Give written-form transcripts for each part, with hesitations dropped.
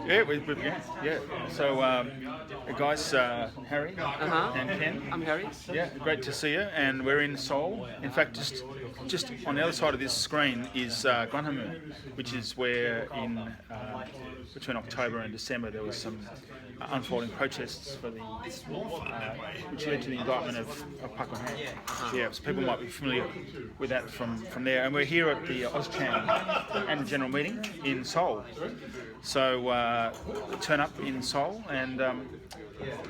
Yeah, we began. Yeah. So, guys, Harry and Ken. I'm Harry. Yeah, great to see you. And we're in Seoul. In fact, just on the other side of this screen is Gwanghwamun, which is where between October and December there was some unfolding protests for the which led to the indictment of Park Geun-hye. Yeah, so people might be familiar with that from there. And we're here at the AusCham annual general meeting in Seoul. So turn up in Seoul and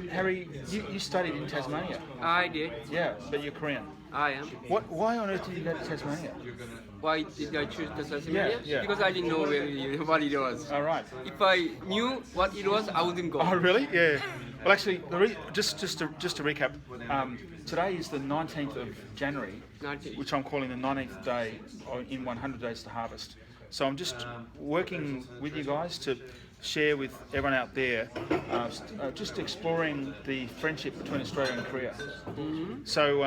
Harry, you studied in Tasmania. I did. Yeah, but you're Korean. I am. Why on earth did you go to Tasmania? Why did I choose Tasmania? Yeah. Because I didn't know what it was. All right. If I knew what it was, I wouldn't go. Oh, really? Yeah. Well, actually, just to recap, today is the 19th of January, 19th. which I'm calling the 19th day in 100 days to harvest. So I'm just working with you guys to share with everyone out there, just exploring the friendship between Australia and Korea. Mm-hmm. So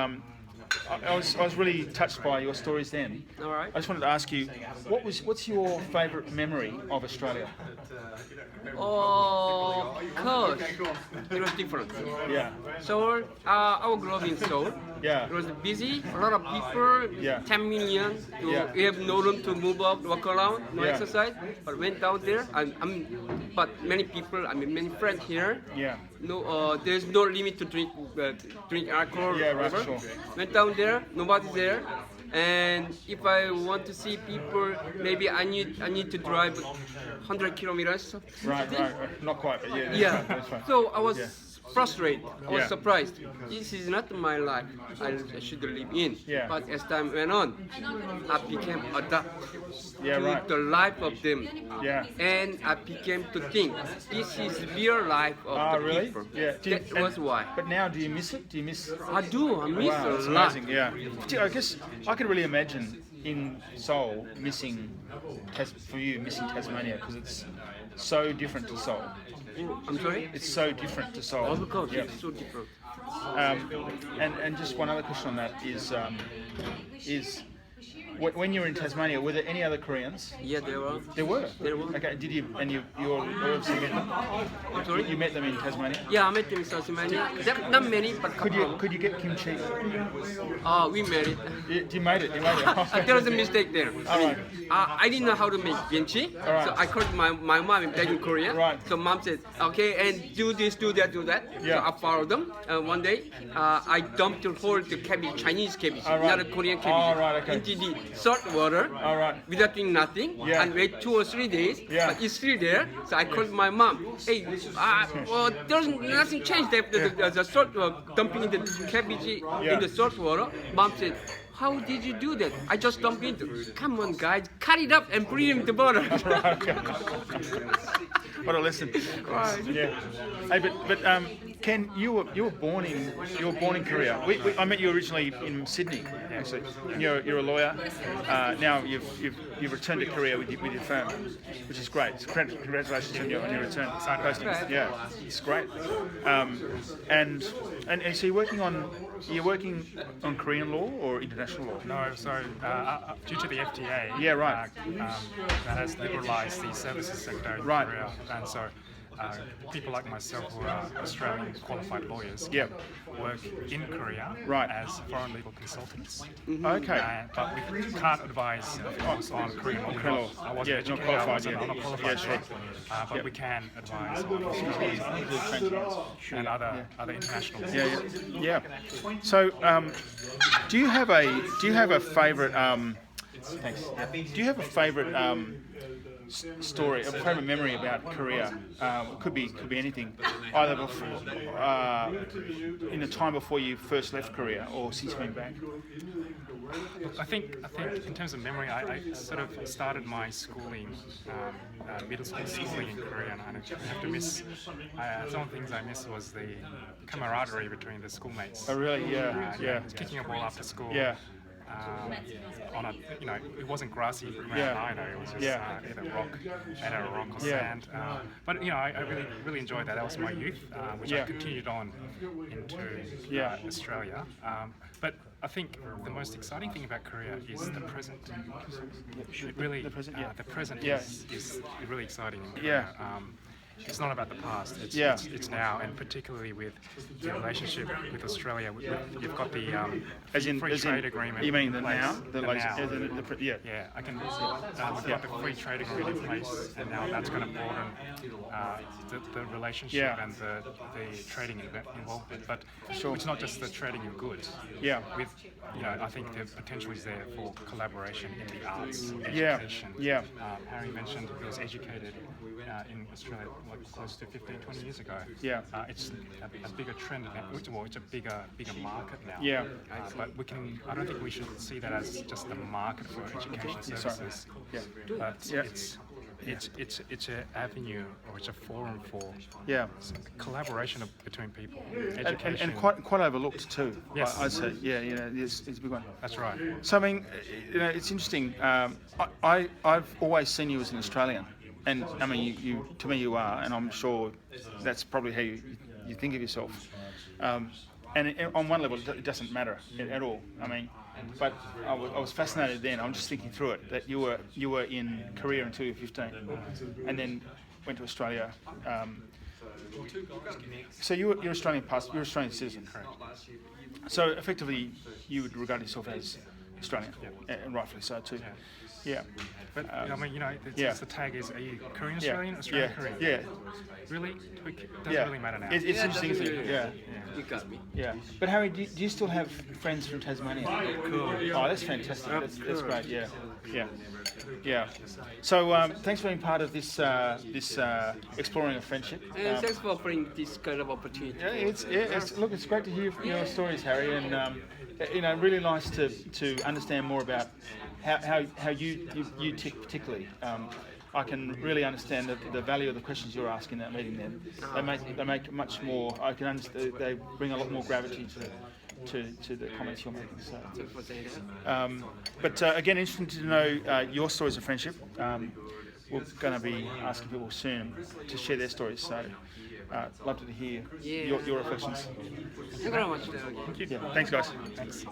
I was really touched by your stories then. All right. I just wanted to ask you, what's your favourite memory of Australia? Oh, cause it was different. Yeah. Seoul, I grew up in Seoul. Yeah. It was busy, a lot of people, Yeah. 10 million. Yeah. We have no room to move up, walk around, no Yeah. exercise. But went down there, but many people, many friends here. Yeah. No, there's no limit to drink alcohol. Yeah, right, whatever. sure. Went down there, nobody's there. And if I want to see people, maybe I need to drive 100 kilometers. Right. Not quite, but yeah. Yeah. That's right. So I was Yeah. frustrated. I was Yeah. surprised. This is not my life. I should live in. Yeah. But as time went on, I became adapt Yeah, to right. the life of them. Yeah. And I became to think this is real life of Oh, the really? people. Yeah. That was why. But now, do you miss it? Do you miss? I do. I miss Wow, a that's lot. amazing. Yeah. I guess I can really imagine in Seoul missing Tasmania because it's so different to Seoul. I'm sorry? It's so different to Seoul. Of course, Yeah. it's so different. And just one other question on that is when you were in Tasmania, were there any other Koreans? Yeah, there were. There were. There were. Okay. Did you you obviously met them? I'm sorry? You met them in Tasmania. Yeah, I met them in Tasmania. Not many, but Could you get kimchi? we made it. You made it. You made it. There was a mistake there. All right. I didn't know how to make kimchi, right. so I called my mom back in Korea. Right. So mom said, okay, and do this, do that, do that. Yeah. So I followed them. One day, I dumped the whole cabbage, Chinese cabbage, All right. not a Korean cabbage, All right, okay. into the salt water. All right. Without doing nothing, Yeah. and wait 2 or 3 days, Yeah. but it's still there. So I called my mom. Hey, there's nothing changed after the salt dumping the cabbage Yeah. in the salt water. Mom said, how did you do that? I just dumped it. Come on, guys, cut it up and put it in the bottle. What a lesson. Right. Yeah. Hey, but Ken, you were born in Korea. I met you originally in Sydney, actually. You're a lawyer. Now you've returned to Korea with your firm, which is great. So congratulations on your return posting. Yeah, it's great. And so you're working on Korean law or international law? No, so due to the FTA, Yeah, right. that has liberalised the services sector in Right. Korea, and so people like myself who are Australian qualified lawyers Yep. work in Korea Right. as foreign legal consultants. Okay. But we can't advise, of course, on Korean law. Korean law. I wasn't Yeah, not educated, qualified, I'm not yeah. qualified Yeah, sure. yet, but Yep. we can advise on and other international laws. Yeah. So, do you have a favourite? Thanks. Do you have a favourite story, a favourite memory about Korea? It could be anything, either before, in the time before you first left Korea or since you've been back. I think in terms of memory, I sort of started my schooling, middle school schooling in Korea, and I have to miss. Some of the things I missed was the camaraderie between the schoolmates. Oh, really? Yeah. Kicking a ball after school. Yeah. On a, it wasn't grassy ground Yeah. either. It was just Yeah. either rock or Yeah. sand. But I really enjoyed that. That was my youth, which Yeah. I continued on into Yeah. Australia. But I think the most exciting thing about Korea is the present. It really, the present, yeah. the present Yeah. is really exciting in Korea. Yeah. It's not about the past. It's, Yeah. it's now, and particularly with the relationship with Australia. You've got the free trade agreement. You mean in the place. now? The now. Yeah. Yeah, I can. We've got the free trade agreement in place, and now that's going to broaden the relationship Yeah. and the trading involvement. But Sure. it's not just the trading of goods. Yeah. With I think the potential is there for collaboration in the arts, Yeah. education. Yeah. Harry mentioned he was educated in Australia close to 15, 20 years ago. Yeah. It's a bigger trend now. Well, it's a bigger market now. Yeah. But I don't think we should see that as just the market for education services. Yeah. But Yeah. it's an avenue, or it's a forum for Yeah. collaboration between people. And Education. quite overlooked too. Yes. I'd say. Yeah. It's a big one. That's right. So I mean, it's interesting. I've always seen you as an Australian, and I mean, you to me you are, and I'm sure that's probably how you think of yourself. And on one level, it doesn't matter at all. I mean, but I was fascinated then. I'm just thinking through it that you were in Korea until you were 15, and then went to Australia. So you're Australian you're Australian citizen. Correct. So effectively, you would regard yourself as Australian, and rightfully so too. Yeah. But I mean, Yeah. it's the tag is: are you Korean Yeah. Australian? Australian Korean? Yeah. Really? It doesn't Yeah. really matter now. It's interesting, isn't it? Yeah. You got me. Yeah. But Harry, do you still have friends from Tasmania? Oh, that's fantastic. That's great. Yeah. Yeah. Yeah. So thanks for being part of this exploring of friendship. And thanks for offering this kind of opportunity. Look, it's great to hear your stories, Harry, and really nice to understand more about how you tick particularly. I can really understand the value of the questions you're asking at meeting them. They make much more. I can understand. They bring a lot more gravity to the comments you're making. So. Thanks for saying that. But again, interesting to know your stories of friendship. We're going to be asking people soon to share their stories. So, love to hear your reflections. Thank you very much. Yeah, thanks, guys. Thanks.